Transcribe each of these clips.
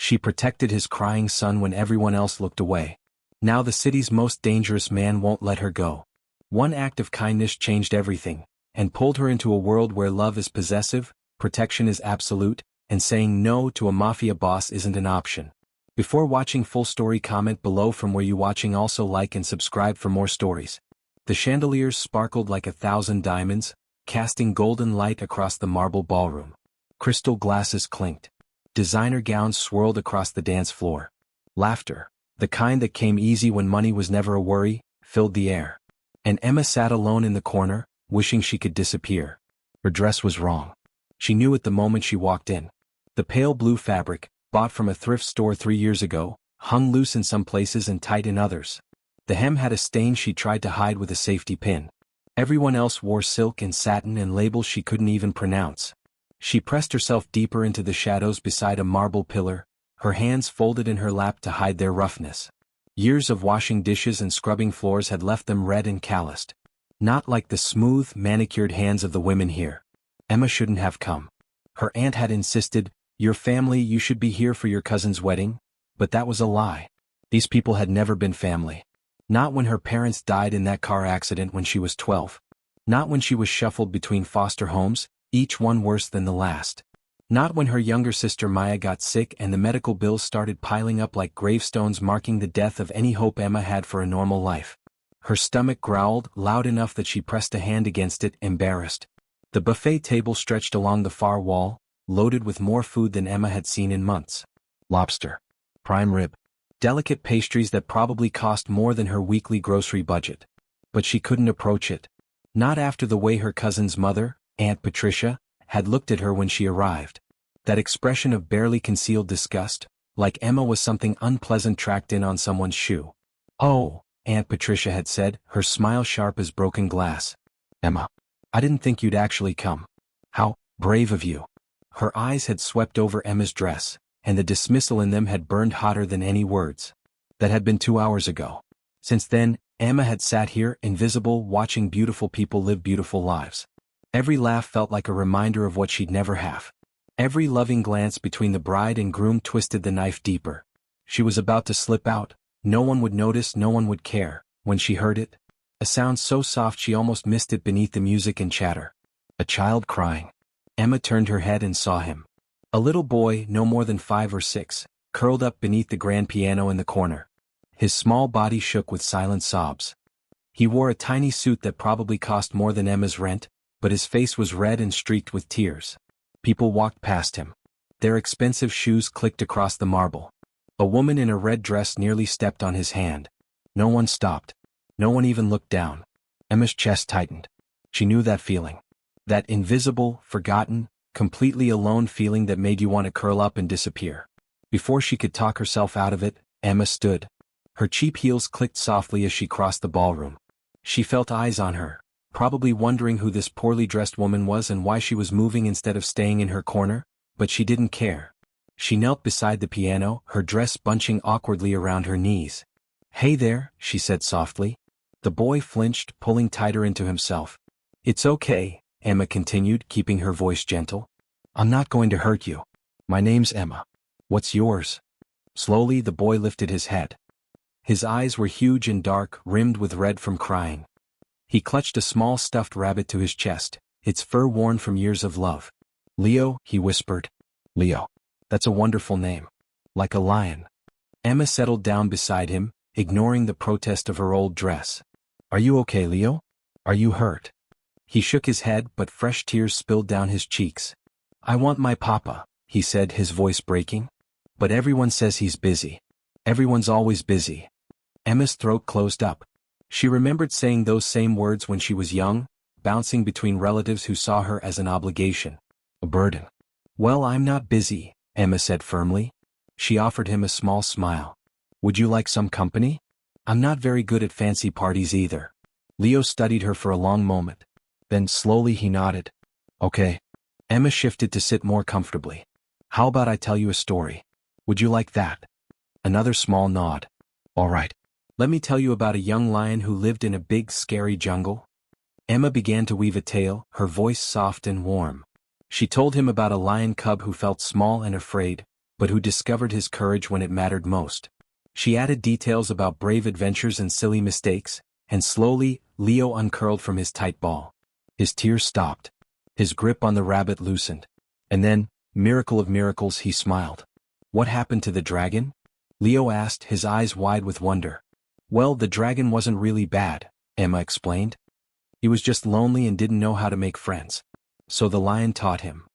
She protected his crying son when everyone else looked away. Now the city's most dangerous man won't let her go. One act of kindness changed everything, and pulled her into a world where love is possessive, protection is absolute, and saying no to a mafia boss isn't an option. Before watching full story, comment below from where you watching. Also like and subscribe for more stories. The chandeliers sparkled like 1,000 diamonds, casting golden light across the marble ballroom. Crystal glasses clinked. Designer gowns swirled across the dance floor. Laughter, the kind that came easy when money was never a worry, filled the air. And Emma sat alone in the corner, wishing she could disappear. Her dress was wrong. She knew it the moment she walked in. The pale blue fabric, bought from a thrift store 3 years ago, hung loose in some places and tight in others. The hem had a stain she tried to hide with a safety pin. Everyone else wore silk and satin and labels she couldn't even pronounce. She pressed herself deeper into the shadows beside a marble pillar, her hands folded in her lap to hide their roughness. Years of washing dishes and scrubbing floors had left them red and calloused. Not like the smooth, manicured hands of the women here. Emma shouldn't have come. Her aunt had insisted, "Your family, you should be here for your cousin's wedding," but that was a lie. These people had never been family. Not when her parents died in that car accident when she was 12. Not when she was shuffled between foster homes, each one worse than the last. Not when her younger sister Maya got sick and the medical bills started piling up like gravestones marking the death of any hope Emma had for a normal life. Her stomach growled loud enough that she pressed a hand against it, embarrassed. The buffet table stretched along the far wall, loaded with more food than Emma had seen in months. Lobster. Prime rib. Delicate pastries that probably cost more than her weekly grocery budget. But she couldn't approach it. Not after the way her cousin's mother, Aunt Patricia, had looked at her when she arrived. That expression of barely concealed disgust, like Emma was something unpleasant tracked in on someone's shoe. "Oh," Aunt Patricia had said, her smile sharp as broken glass. "Emma, I didn't think you'd actually come. How brave of you." Her eyes had swept over Emma's dress, and the dismissal in them had burned hotter than any words. That had been 2 hours ago. Since then, Emma had sat here, invisible, watching beautiful people live beautiful lives. Every laugh felt like a reminder of what she'd never have. Every loving glance between the bride and groom twisted the knife deeper. She was about to slip out. No one would notice, no one would care, when she heard it. A sound so soft she almost missed it beneath the music and chatter. A child crying. Emma turned her head and saw him. A little boy, no more than 5 or 6, curled up beneath the grand piano in the corner. His small body shook with silent sobs. He wore a tiny suit that probably cost more than Emma's rent, but his face was red and streaked with tears. People walked past him. Their expensive shoes clicked across the marble. A woman in a red dress nearly stepped on his hand. No one stopped. No one even looked down. Emma's chest tightened. She knew that feeling. That invisible, forgotten, completely alone feeling that made you want to curl up and disappear. Before she could talk herself out of it, Emma stood. Her cheap heels clicked softly as she crossed the ballroom. She felt eyes on her, probably wondering who this poorly dressed woman was and why she was moving instead of staying in her corner, but she didn't care. She knelt beside the piano, her dress bunching awkwardly around her knees. "Hey there," she said softly. The boy flinched, pulling tighter into himself. "It's okay," Emma continued, keeping her voice gentle. "I'm not going to hurt you. My name's Emma. What's yours?" Slowly the boy lifted his head. His eyes were huge and dark, rimmed with red from crying. He clutched a small stuffed rabbit to his chest, its fur worn from years of love. "Leo," he whispered. "Leo. That's a wonderful name. Like a lion." Emma settled down beside him, ignoring the protest of her old dress. "Are you okay, Leo? Are you hurt?" He shook his head, but fresh tears spilled down his cheeks. "I want my papa," he said, his voice breaking. "But everyone says he's busy. Everyone's always busy." Emma's throat closed up. She remembered saying those same words when she was young, bouncing between relatives who saw her as an obligation, a burden. "Well, I'm not busy," Emma said firmly. She offered him a small smile. "Would you like some company? I'm not very good at fancy parties either." Leo studied her for a long moment. Then slowly he nodded. "Okay." Emma shifted to sit more comfortably. "How about I tell you a story? Would you like that?" Another small nod. "All right. Let me tell you about a young lion who lived in a big, scary jungle." Emma began to weave a tale, her voice soft and warm. She told him about a lion cub who felt small and afraid, but who discovered his courage when it mattered most. She added details about brave adventures and silly mistakes, and slowly, Leo uncurled from his tight ball. His tears stopped. His grip on the rabbit loosened. And then, miracle of miracles, he smiled. What happened to the dragon? Leo asked, his eyes wide with wonder. Well, the dragon wasn't really bad, Emma explained. He was just lonely and didn't know how to make friends. So the lion taught him.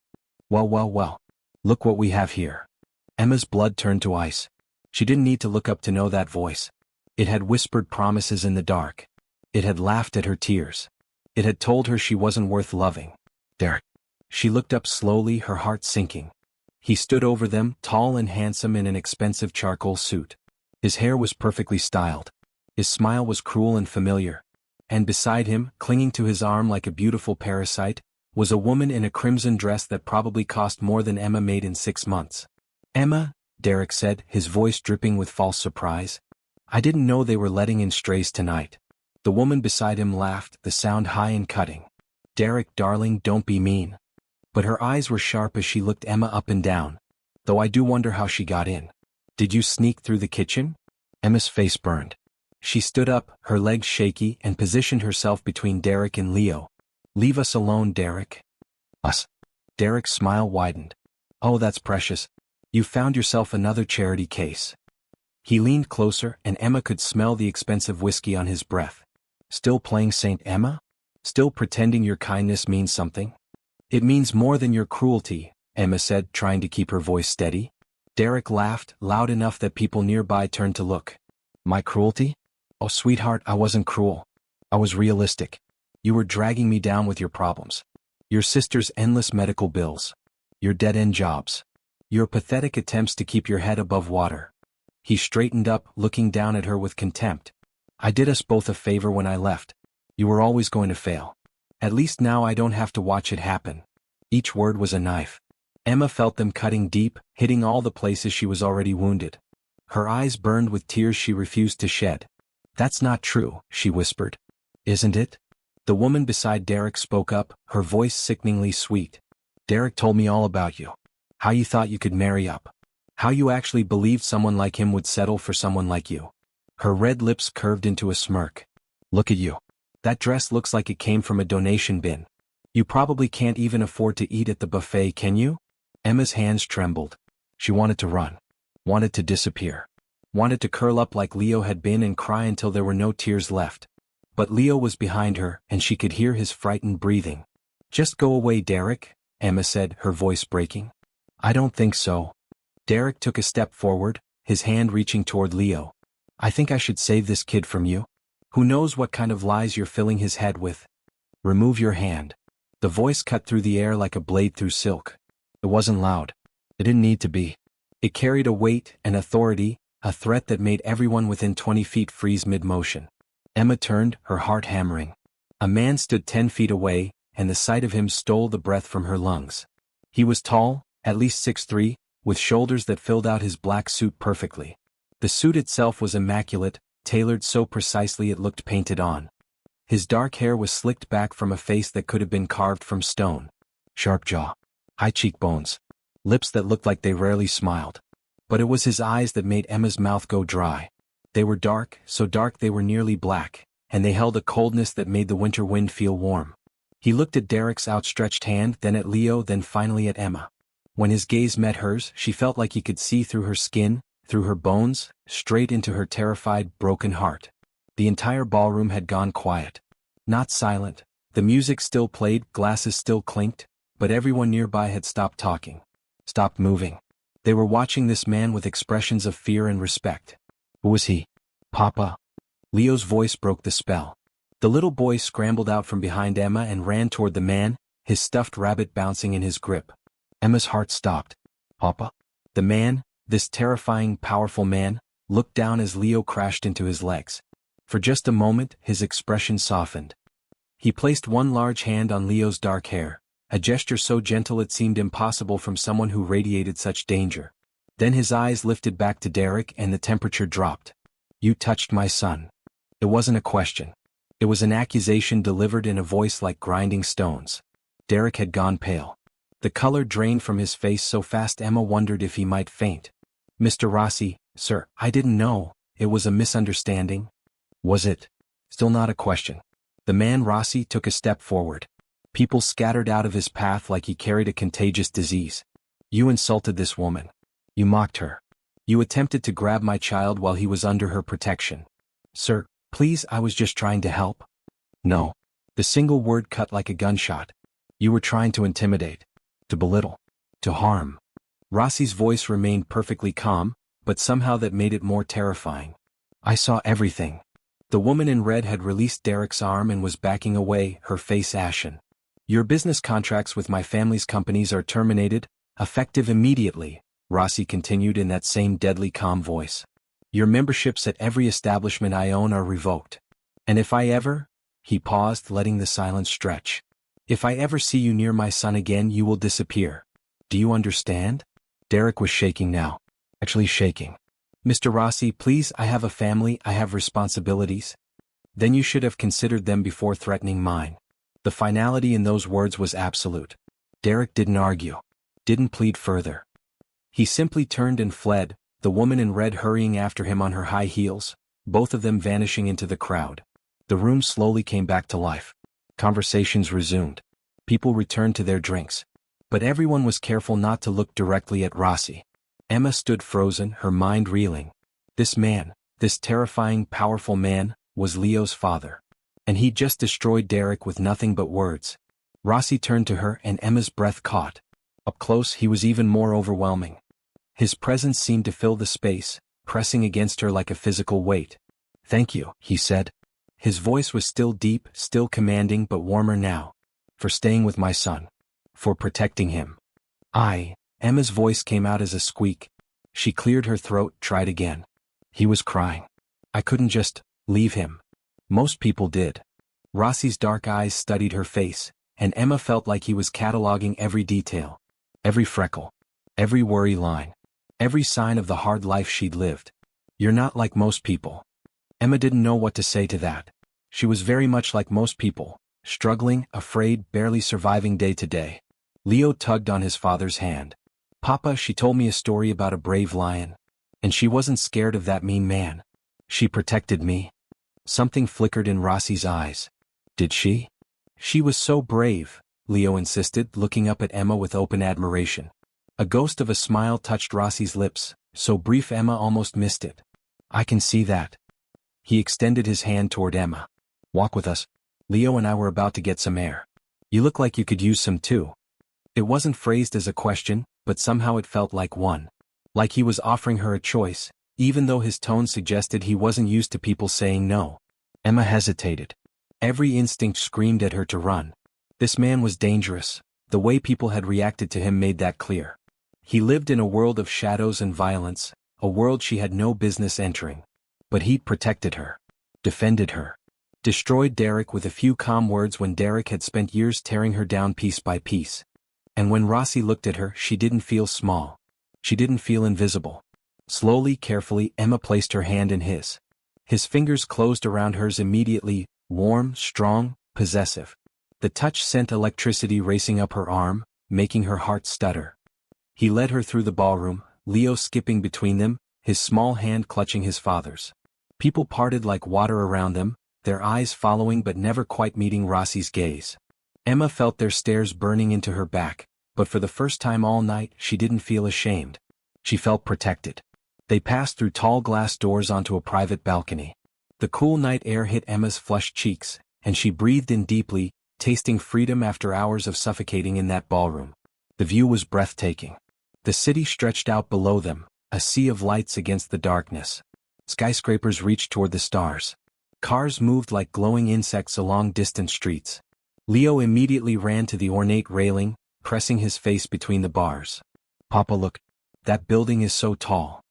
Well, look what we have here. Emma's blood turned to ice. She didn't need to look up to know that voice. It had whispered promises in the dark. It had laughed at her tears. It had told her she wasn't worth loving. Derek. She looked up slowly, her heart sinking. He stood over them, tall and handsome in an expensive charcoal suit. His hair was perfectly styled. His smile was cruel and familiar. And beside him, clinging to his arm like a beautiful parasite, was a woman in a crimson dress that probably cost more than Emma made in 6 months. Emma, Derek said, his voice dripping with false surprise. I didn't know they were letting in strays tonight. The woman beside him laughed, the sound high and cutting. Derek, darling, don't be mean. But her eyes were sharp as she looked Emma up and down. Though I do wonder how she got in. Did you sneak through the kitchen? Emma's face burned. She stood up, her legs shaky, and positioned herself between Derek and Leo. Leave us alone, Derek. Us. Derek's smile widened. Oh, that's precious. You found yourself another charity case. He leaned closer, and Emma could smell the expensive whiskey on his breath. Still playing Saint Emma? Still pretending your kindness means something? It means more than your cruelty, Emma said, trying to keep her voice steady. Derek laughed, loud enough that people nearby turned to look. My cruelty? Oh, sweetheart, I wasn't cruel. I was realistic. You were dragging me down with your problems. Your sister's endless medical bills. Your dead-end jobs. Your pathetic attempts to keep your head above water. He straightened up, looking down at her with contempt. I did us both a favor when I left. You were always going to fail. At least now I don't have to watch it happen. Each word was a knife. Emma felt them cutting deep, hitting all the places she was already wounded. Her eyes burned with tears she refused to shed. That's not true, she whispered. Isn't it? The woman beside Derek spoke up, her voice sickeningly sweet. Derek told me all about you. How you thought you could marry up. How you actually believed someone like him would settle for someone like you. Her red lips curved into a smirk. Look at you. That dress looks like it came from a donation bin. You probably can't even afford to eat at the buffet, can you? Emma's hands trembled. She wanted to run. Wanted to disappear. Wanted to curl up like Leo had been and cry until there were no tears left. But Leo was behind her, and she could hear his frightened breathing. Just go away, Derek, Emma said, her voice breaking. I don't think so. Derek took a step forward, his hand reaching toward Leo. I think I should save this kid from you. Who knows what kind of lies you're filling his head with? Remove your hand. The voice cut through the air like a blade through silk. It wasn't loud. It didn't need to be. It carried a weight, an authority, a threat that made everyone within 20 feet freeze mid-motion. Emma turned, her heart hammering. A man stood 10 feet away, and the sight of him stole the breath from her lungs. He was tall, at least 6'3", with shoulders that filled out his black suit perfectly. The suit itself was immaculate, tailored so precisely it looked painted on. His dark hair was slicked back from a face that could have been carved from stone. Sharp jaw. High cheekbones. Lips that looked like they rarely smiled. But it was his eyes that made Emma's mouth go dry. They were dark, so dark they were nearly black, and they held a coldness that made the winter wind feel warm. He looked at Derek's outstretched hand, then at Leo, then finally at Emma. When his gaze met hers, she felt like he could see through her skin, through her bones, straight into her terrified, broken heart. The entire ballroom had gone quiet. Not silent. The music still played, glasses still clinked, but everyone nearby had stopped talking. Stopped moving. They were watching this man with expressions of fear and respect. Who was he? Papa. Leo's voice broke the spell. The little boy scrambled out from behind Emma and ran toward the man, his stuffed rabbit bouncing in his grip. Emma's heart stopped. Papa? The man, this terrifying, powerful man, looked down as Leo crashed into his legs. For just a moment, his expression softened. He placed one large hand on Leo's dark hair, a gesture so gentle it seemed impossible from someone who radiated such danger. Then his eyes lifted back to Derek and the temperature dropped. You touched my son. It wasn't a question. It was an accusation delivered in a voice like grinding stones. Derek had gone pale. The color drained from his face so fast Emma wondered if he might faint. "Mr. Rossi, sir, I didn't know. It was a misunderstanding." "Was it?" Still not a question. The man Rossi took a step forward. People scattered out of his path like he carried a contagious disease. "You insulted this woman. You mocked her. You attempted to grab my child while he was under her protection." "Sir, please, I was just trying to help." "No." The single word cut like a gunshot. "You were trying to intimidate. To belittle. To harm." Rossi's voice remained perfectly calm, but somehow that made it more terrifying. "I saw everything." The woman in red had released Derek's arm and was backing away, her face ashen. "Your business contracts with my family's companies are terminated, effective immediately," Rossi continued in that same deadly calm voice. "Your memberships at every establishment I own are revoked. And if I ever—" he paused, letting the silence stretch. "If I ever see you near my son again, you will disappear. Do you understand?" Derek was shaking now. Actually shaking. "Mr. Rossi, please, I have a family, I have responsibilities." "Then you should have considered them before threatening mine." The finality in those words was absolute. Derek didn't argue. Didn't plead further. He simply turned and fled, the woman in red hurrying after him on her high heels, both of them vanishing into the crowd. The room slowly came back to life. Conversations resumed. People returned to their drinks. But everyone was careful not to look directly at Rossi. Emma stood frozen, her mind reeling. This man, this terrifying, powerful man, was Leo's father. And he'd just destroyed Derek with nothing but words. Rossi turned to her and Emma's breath caught. Up close he was even more overwhelming. His presence seemed to fill the space, pressing against her like a physical weight. "Thank you," he said. His voice was still deep, still commanding, but warmer now. "For staying with my son. For protecting him." Emma's voice came out as a squeak. She cleared her throat, tried again. "He was crying. I couldn't just leave him. Most people did." Rossi's dark eyes studied her face, and Emma felt like he was cataloging every detail. Every freckle. Every worry line. Every sign of the hard life she'd lived. "You're not like most people." Emma didn't know what to say to that. She was very much like most people, struggling, afraid, barely surviving day to day. Leo tugged on his father's hand. "Papa, she told me a story about a brave lion. And she wasn't scared of that mean man. She protected me." Something flickered in Rossi's eyes. "Did she?" "She was so brave," Leo insisted, looking up at Emma with open admiration. A ghost of a smile touched Rossi's lips, so brief Emma almost missed it. "I can see that." He extended his hand toward Emma. "Walk with us. Leo and I were about to get some air. You look like you could use some too." It wasn't phrased as a question, but somehow it felt like one. Like he was offering her a choice, even though his tone suggested he wasn't used to people saying no. Emma hesitated. Every instinct screamed at her to run. This man was dangerous. The way people had reacted to him made that clear. He lived in a world of shadows and violence, a world she had no business entering. But he'd protected her. Defended her. Destroyed Derek with a few calm words when Derek had spent years tearing her down piece by piece. And when Rossi looked at her, she didn't feel small. She didn't feel invisible. Slowly, carefully, Emma placed her hand in his. His fingers closed around hers immediately, warm, strong, possessive. The touch sent electricity racing up her arm, making her heart stutter. He led her through the ballroom, Leo skipping between them, his small hand clutching his father's. People parted like water around them, their eyes following but never quite meeting Rossi's gaze. Emma felt their stares burning into her back, but for the first time all night she didn't feel ashamed. She felt protected. They passed through tall glass doors onto a private balcony. The cool night air hit Emma's flushed cheeks, and she breathed in deeply, tasting freedom after hours of suffocating in that ballroom. The view was breathtaking. The city stretched out below them, a sea of lights against the darkness. Skyscrapers reached toward the stars. Cars moved like glowing insects along distant streets. Leo immediately ran to the ornate railing, pressing his face between the bars. "Papa, look. That building is so tall."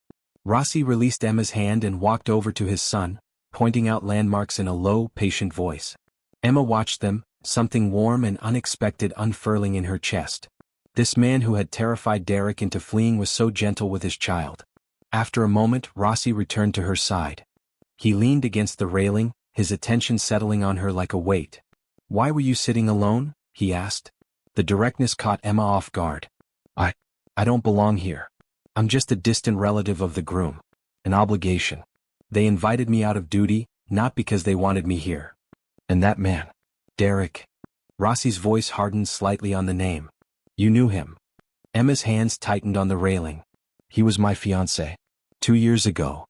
Rossi released Emma's hand and walked over to his son, pointing out landmarks in a low, patient voice. Emma watched them, something warm and unexpected unfurling in her chest. This man who had terrified Derek into fleeing was so gentle with his child. After a moment, Rossi returned to her side. He leaned against the railing, his attention settling on her like a weight. "Why were you sitting alone?" he asked. The directness caught Emma off guard. I don't belong here. I'm just a distant relative of the groom. An obligation. They invited me out of duty, not because they wanted me here. And that man. Derek. Rossi's voice hardened slightly on the name. You knew him. Emma's hands tightened on the railing. He was my fiancé. 2 years ago.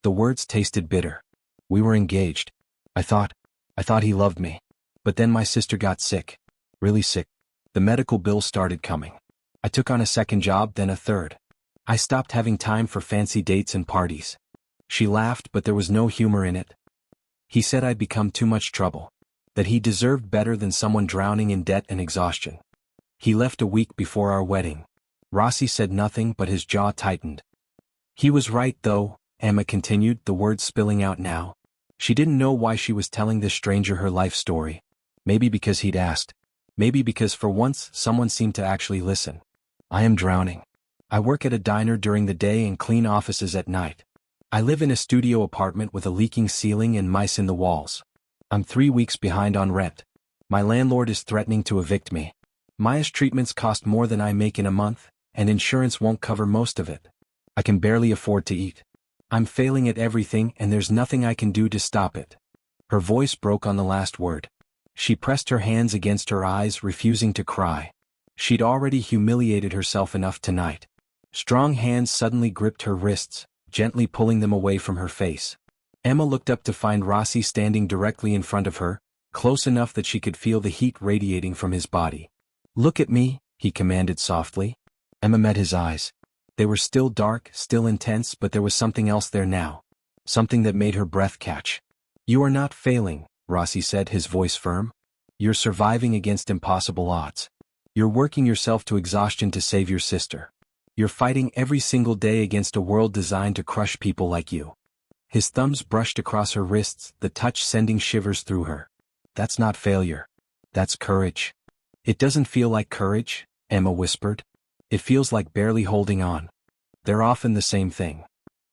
The words tasted bitter. We were engaged. I thought he loved me. But then my sister got sick. Really sick. The medical bills started coming. I took on a second job, then a third. I stopped having time for fancy dates and parties. She laughed, but there was no humor in it. He said I'd become too much trouble. That he deserved better than someone drowning in debt and exhaustion. He left a week before our wedding. Rossi said nothing, but his jaw tightened. He was right, though, Emma continued, the words spilling out now. She didn't know why she was telling this stranger her life story. Maybe because he'd asked. Maybe because for once someone seemed to actually listen. I am drowning. I work at a diner during the day and clean offices at night. I live in a studio apartment with a leaking ceiling and mice in the walls. I'm 3 weeks behind on rent. My landlord is threatening to evict me. Maya's treatments cost more than I make in a month, and insurance won't cover most of it. I can barely afford to eat. I'm failing at everything, and there's nothing I can do to stop it. Her voice broke on the last word. She pressed her hands against her eyes, refusing to cry. She'd already humiliated herself enough tonight. Strong hands suddenly gripped her wrists, gently pulling them away from her face. Emma looked up to find Rossi standing directly in front of her, close enough that she could feel the heat radiating from his body. Look at me, he commanded softly. Emma met his eyes. They were still dark, still intense, but there was something else there now. Something that made her breath catch. You are not failing, Rossi said, his voice firm. You're surviving against impossible odds. You're working yourself to exhaustion to save your sister. You're fighting every single day against a world designed to crush people like you. His thumbs brushed across her wrists, the touch sending shivers through her. That's not failure. That's courage. It doesn't feel like courage, Emma whispered. It feels like barely holding on. They're often the same thing.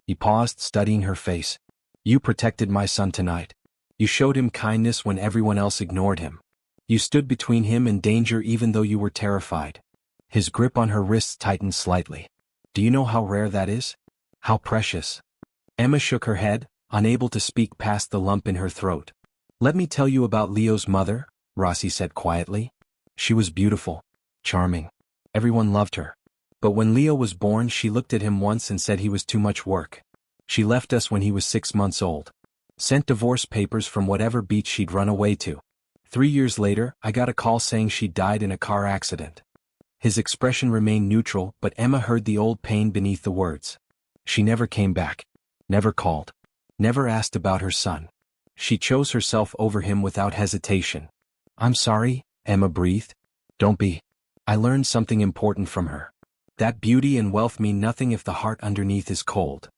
He paused, studying her face. You protected my son tonight. You showed him kindness when everyone else ignored him. You stood between him and danger even though you were terrified. His grip on her wrists tightened slightly. Do you know how rare that is? How precious? Emma shook her head, unable to speak past the lump in her throat. Let me tell you about Leo's mother, Rossi said quietly. She was beautiful, charming. Everyone loved her. But when Leo was born, she looked at him once and said he was too much work. She left us when he was 6 months old. Sent divorce papers from whatever beach she'd run away to. 3 years later, I got a call saying she died in a car accident. His expression remained neutral, but Emma heard the old pain beneath the words. She never came back. Never called. Never asked about her son. She chose herself over him without hesitation. I'm sorry, Emma breathed. Don't be. I learned something important from her. That beauty and wealth mean nothing if the heart underneath is cold.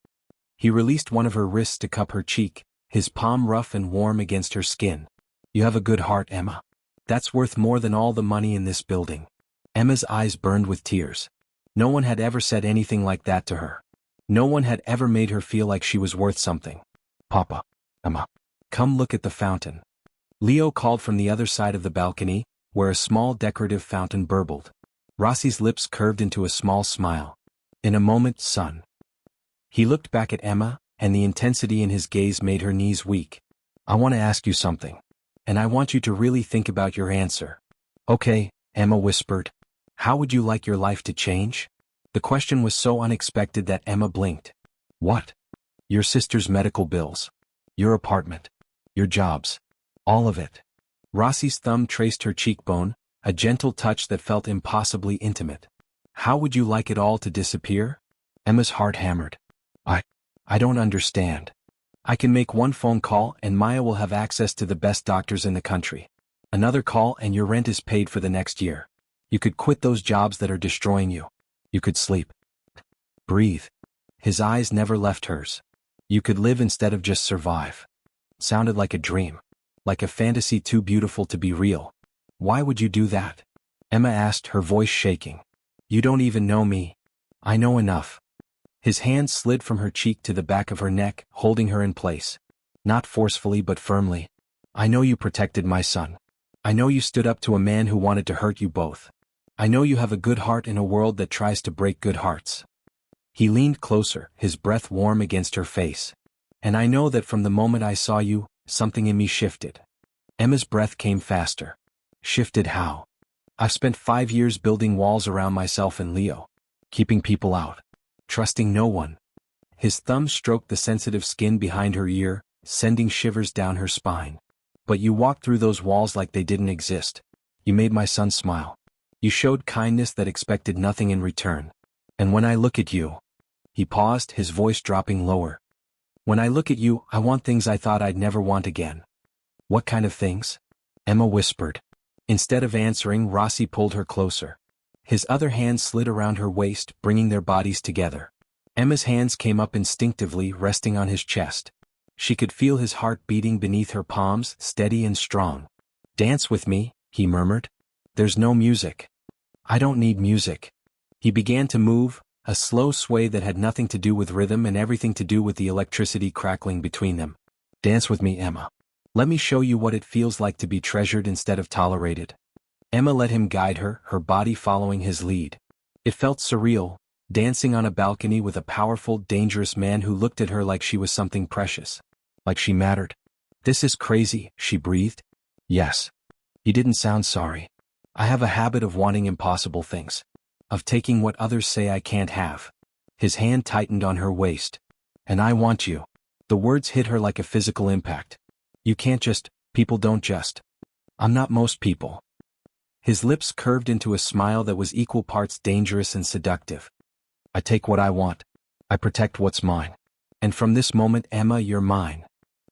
He released one of her wrists to cup her cheek, his palm rough and warm against her skin. You have a good heart, Emma. That's worth more than all the money in this building. Emma's eyes burned with tears. No one had ever said anything like that to her. No one had ever made her feel like she was worth something. Papa. Emma. Come look at the fountain. Leo called from the other side of the balcony, where a small decorative fountain burbled. Rossi's lips curved into a small smile. In a moment, son. He looked back at Emma, and the intensity in his gaze made her knees weak. I want to ask you something. And I want you to really think about your answer. Okay, Emma whispered. How would you like your life to change? The question was so unexpected that Emma blinked. What? Your sister's medical bills. Your apartment. Your jobs. All of it. Rossi's thumb traced her cheekbone, a gentle touch that felt impossibly intimate. How would you like it all to disappear? Emma's heart hammered. I don't understand. I can make one phone call and Maya will have access to the best doctors in the country. Another call and your rent is paid for the next year. You could quit those jobs that are destroying you. You could sleep. Breathe. His eyes never left hers. You could live instead of just survive. It sounded like a dream. Like a fantasy too beautiful to be real. Why would you do that? Emma asked, her voice shaking. You don't even know me. I know enough. His hand slid from her cheek to the back of her neck, holding her in place. Not forcefully but firmly. I know you protected my son. I know you stood up to a man who wanted to hurt you both. I know you have a good heart in a world that tries to break good hearts. He leaned closer, his breath warm against her face. And I know that from the moment I saw you, something in me shifted. Emma's breath came faster. Shifted how? I've spent 5 years building walls around myself and Leo. Keeping people out. Trusting no one. His thumb stroked the sensitive skin behind her ear, sending shivers down her spine. But you walked through those walls like they didn't exist. You made my son smile. You showed kindness that expected nothing in return. And when I look at you... He paused, his voice dropping lower. When I look at you, I want things I thought I'd never want again. What kind of things? Emma whispered. Instead of answering, Rossi pulled her closer. His other hand slid around her waist, bringing their bodies together. Emma's hands came up instinctively, resting on his chest. She could feel his heart beating beneath her palms, steady and strong. Dance with me, he murmured. There's no music. I don't need music. He began to move, a slow sway that had nothing to do with rhythm and everything to do with the electricity crackling between them. Dance with me, Emma. Let me show you what it feels like to be treasured instead of tolerated. Emma let him guide her, her body following his lead. It felt surreal, dancing on a balcony with a powerful, dangerous man who looked at her like she was something precious. Like she mattered. This is crazy, she breathed. Yes. He didn't sound sorry. I have a habit of wanting impossible things. Of taking what others say I can't have. His hand tightened on her waist. And I want you. The words hit her like a physical impact. You can't just, people don't just. I'm not most people. His lips curved into a smile that was equal parts dangerous and seductive. I take what I want. I protect what's mine. And from this moment, Emma, you're mine.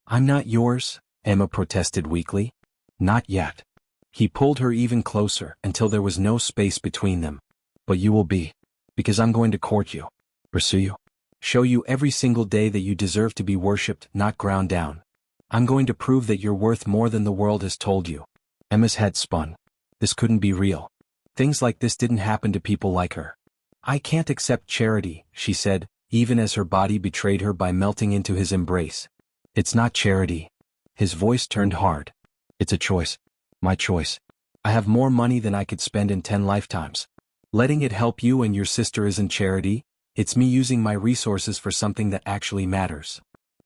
I'm not yours, Emma protested weakly. Not yet. He pulled her even closer until there was no space between them. But you will be. Because I'm going to court you. Pursue you. Show you every single day that you deserve to be worshipped, not ground down. I'm going to prove that you're worth more than the world has told you. Emma's head spun. This couldn't be real. Things like this didn't happen to people like her. I can't accept charity, she said, even as her body betrayed her by melting into his embrace. It's not charity. His voice turned hard. It's a choice. My choice. I have more money than I could spend in 10 lifetimes. Letting it help you and your sister isn't charity, it's me using my resources for something that actually matters.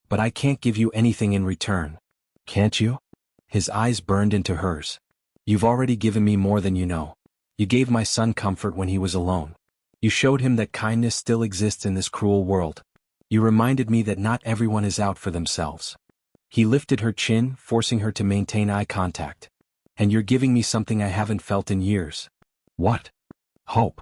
But I can't give you anything in return. Can't you? His eyes burned into hers. You've already given me more than you know. You gave my son comfort when he was alone. You showed him that kindness still exists in this cruel world. You reminded me that not everyone is out for themselves. He lifted her chin, forcing her to maintain eye contact. And you're giving me something I haven't felt in years. What? Hope.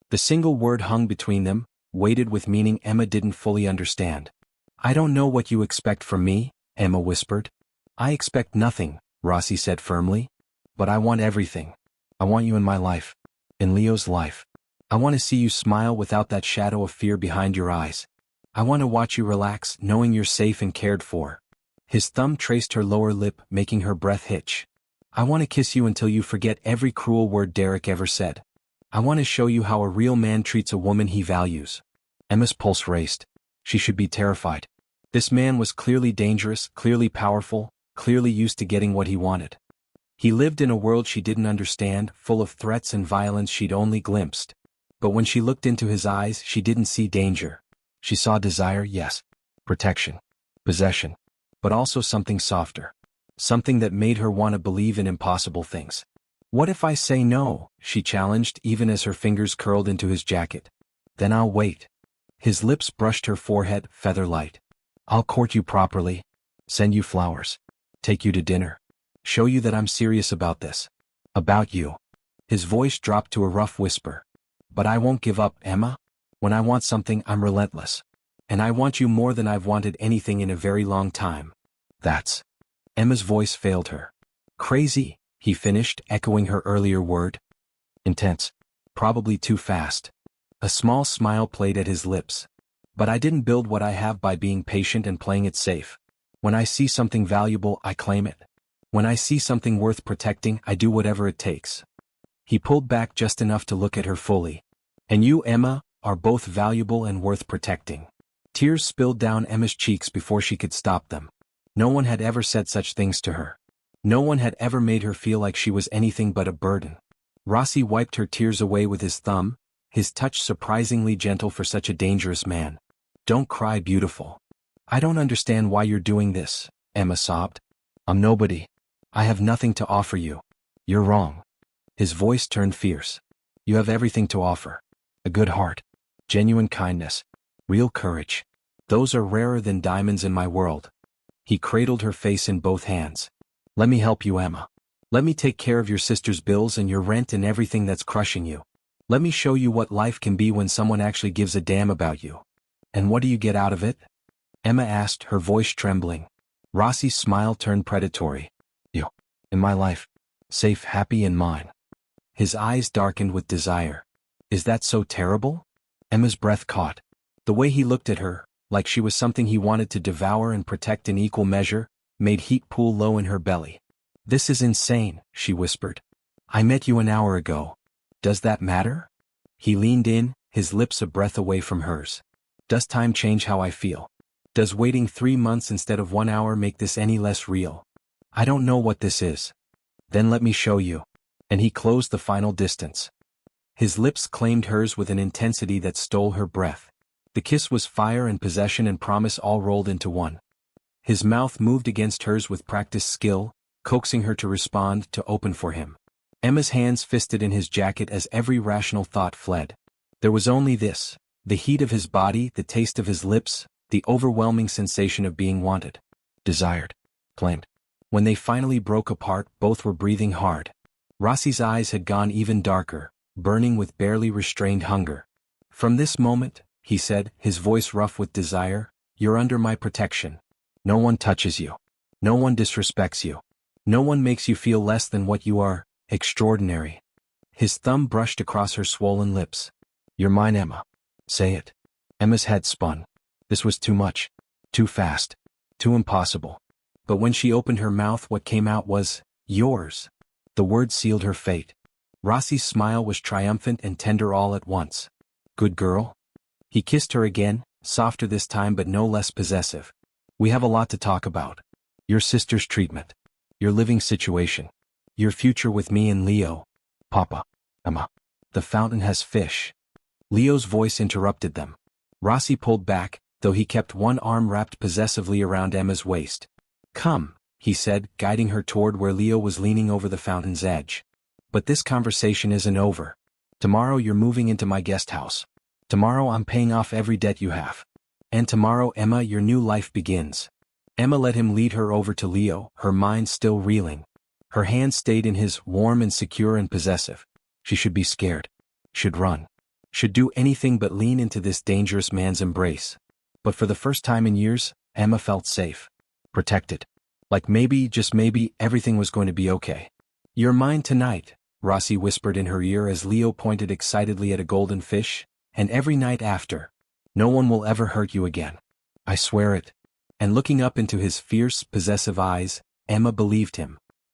The single word hung between them, weighted with meaning Emma didn't fully understand. I don't know what you expect from me, Emma whispered. I expect nothing, Rossi said firmly. But I want everything. I want you in my life. In Leo's life. I want to see you smile without that shadow of fear behind your eyes. I want to watch you relax, knowing you're safe and cared for. His thumb traced her lower lip, making her breath hitch. I want to kiss you until you forget every cruel word Derek ever said. I want to show you how a real man treats a woman he values. Emma's pulse raced. She should be terrified. This man was clearly dangerous, clearly powerful, clearly used to getting what he wanted. He lived in a world she didn't understand, full of threats and violence she'd only glimpsed. But when she looked into his eyes, she didn't see danger. She saw desire, yes. Protection. Possession. But also something softer. Something that made her want to believe in impossible things. What if I say no? She challenged, even as her fingers curled into his jacket. Then I'll wait. His lips brushed her forehead, feather light. I'll court you properly. Send you flowers. Take you to dinner. Show you that I'm serious about this. About you. His voice dropped to a rough whisper. But I won't give up, Emma. When I want something, I'm relentless. And I want you more than I've wanted anything in a very long time. That's... Emma's voice failed her. Crazy, he finished, echoing her earlier word. Intense. Probably too fast. A small smile played at his lips. But I didn't build what I have by being patient and playing it safe. When I see something valuable, I claim it. When I see something worth protecting, I do whatever it takes. He pulled back just enough to look at her fully. And you, Emma, are both valuable and worth protecting. Tears spilled down Emma's cheeks before she could stop them. No one had ever said such things to her. No one had ever made her feel like she was anything but a burden. Rossi wiped her tears away with his thumb, his touch surprisingly gentle for such a dangerous man. Don't cry, beautiful. I don't understand why you're doing this, Emma sobbed. I'm nobody. I have nothing to offer you. You're wrong. His voice turned fierce. You have everything to offer. A good heart. Genuine kindness. Real courage. Those are rarer than diamonds in my world. He cradled her face in both hands. Let me help you, Emma. Let me take care of your sister's bills and your rent and everything that's crushing you. Let me show you what life can be when someone actually gives a damn about you. And what do you get out of it? Emma asked, her voice trembling. Rossi's smile turned predatory. You. In my life. Safe, happy, and mine. His eyes darkened with desire. Is that so terrible? Emma's breath caught. The way he looked at her, like she was something he wanted to devour and protect in equal measure, made heat pool low in her belly. This is insane, she whispered. I met you an hour ago. Does that matter? He leaned in, his lips a breath away from hers. Does time change how I feel? Does waiting 3 months instead of 1 hour make this any less real? I don't know what this is. Then let me show you. And he closed the final distance. His lips claimed hers with an intensity that stole her breath. The kiss was fire and possession and promise all rolled into one. His mouth moved against hers with practiced skill, coaxing her to respond, to open for him. Emma's hands fisted in his jacket as every rational thought fled. There was only this, the heat of his body, the taste of his lips, the overwhelming sensation of being wanted. Desired. Claimed. When they finally broke apart, both were breathing hard. Rossi's eyes had gone even darker, burning with barely restrained hunger. From this moment, he said, his voice rough with desire, you're under my protection. No one touches you. No one disrespects you. No one makes you feel less than what you are, extraordinary. His thumb brushed across her swollen lips. You're mine, Emma. Say it. Emma's head spun. This was too much. Too fast. Too impossible. But when she opened her mouth, what came out was, yours. The word sealed her fate. Rossi's smile was triumphant and tender all at once. Good girl. He kissed her again, softer this time but no less possessive. We have a lot to talk about. Your sister's treatment. Your living situation. Your future with me and Leo. Papa. Emma. The fountain has fish. Leo's voice interrupted them. Rossi pulled back, though he kept one arm wrapped possessively around Emma's waist. Come, he said, guiding her toward where Leo was leaning over the fountain's edge. But this conversation isn't over. Tomorrow you're moving into my guest house. Tomorrow I'm paying off every debt you have. And tomorrow, Emma, your new life begins. Emma let him lead her over to Leo, her mind still reeling. Her hand stayed in his, warm and secure and possessive. She should be scared. Should run. Should do anything but lean into this dangerous man's embrace. But for the first time in years, Emma felt safe. Protected. Like maybe, just maybe, everything was going to be okay. You're mine tonight, Rossi whispered in her ear as Leo pointed excitedly at a golden fish, and every night after. No one will ever hurt you again. I swear it. And looking up into his fierce, possessive eyes, Emma believed him.